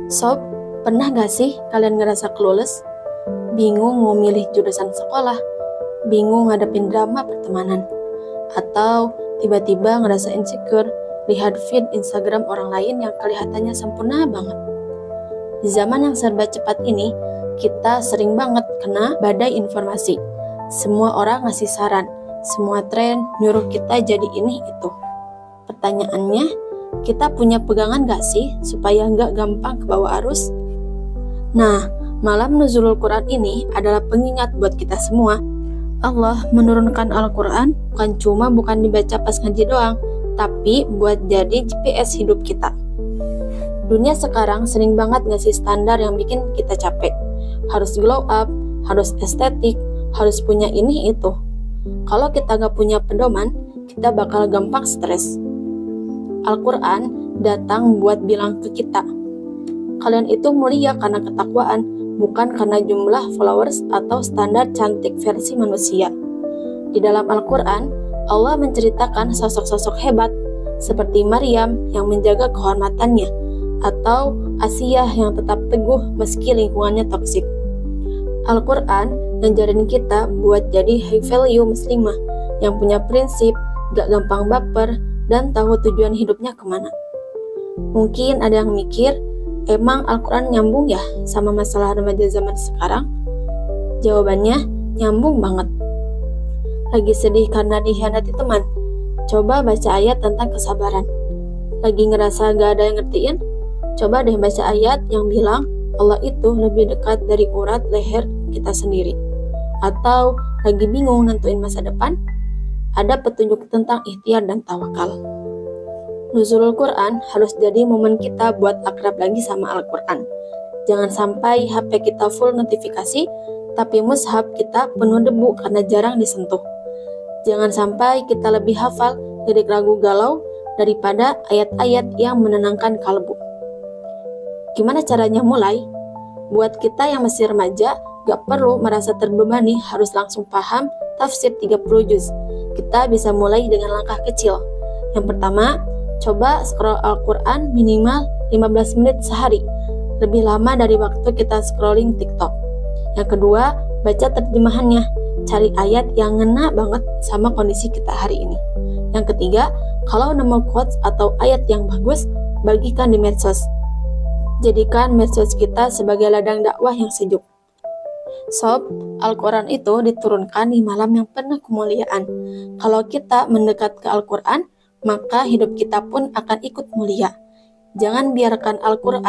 Sob, pernah gak sih kalian ngerasa clueless? Bingung mau milih jurusan sekolah, bingung ngadepin drama pertemanan, atau tiba-tiba ngerasa insecure lihat feed Instagram orang lain yang kelihatannya sempurna banget. Di zaman yang serba cepat ini, kita sering banget kena badai informasi. Semua orang ngasih saran, semua tren nyuruh kita jadi ini itu. Pertanyaannya, kita punya pegangan gak sih supaya gak gampang kebawa arus? Nah, malam nuzulul Quran ini adalah pengingat buat kita semua. Allah menurunkan Al-Quran bukan dibaca pas ngaji doang, tapi buat jadi GPS hidup kita. Dunia sekarang sering banget ngasih standar yang bikin kita capek. Harus glow up, harus estetik, harus punya ini itu. Kalau kita gak punya pedoman, kita bakal gampang stres. Al-Quran datang buat bilang ke kita, kalian itu mulia karena ketakwaan, bukan karena jumlah followers atau standar cantik versi manusia. Di dalam Al-Quran, Allah menceritakan sosok-sosok hebat, seperti Maryam yang menjaga kehormatannya, atau Asiyah yang tetap teguh meski lingkungannya toksik. Al-Quran ngajarin kita buat jadi high value muslimah, yang punya prinsip, gak gampang baper, dan tahu tujuan hidupnya kemana. Mungkin ada yang mikir, emang Al-Quran nyambung ya sama masalah remaja zaman sekarang? Jawabannya, nyambung banget. Lagi sedih karena dikhianati teman? Coba baca ayat tentang kesabaran. Lagi ngerasa gak ada yang ngertiin? Coba deh baca ayat yang bilang Allah itu lebih dekat dari urat leher kita sendiri. Atau lagi bingung nentuin masa depan? Ada petunjuk tentang ikhtiar dan tawakal. Nuzulul Quran harus jadi momen kita buat akrab lagi sama Al-Quran. Jangan sampai HP kita full notifikasi, tapi mushaf kita penuh debu karena jarang disentuh. Jangan sampai kita lebih hafal lirik lagu galau daripada ayat-ayat yang menenangkan kalbu. Gimana caranya mulai? Buat kita yang masih remaja, gak perlu merasa terbebani harus langsung paham tafsir 30 juz. Kita bisa mulai dengan langkah kecil. Yang pertama, coba scroll Al-Quran minimal 15 menit sehari, lebih lama dari waktu kita scrolling TikTok. Yang kedua, baca terjemahannya, cari ayat yang ngena banget sama kondisi kita hari ini. Yang ketiga, kalau nemu quotes atau ayat yang bagus, bagikan di medsos. Jadikan medsos kita sebagai ladang dakwah yang sejuk. Sob, Al-Quran itu diturunkan di malam yang penuh kemuliaan. Kalau kita mendekat ke Al-Quran, maka hidup kita pun akan ikut mulia. Jangan biarkan Al-Quran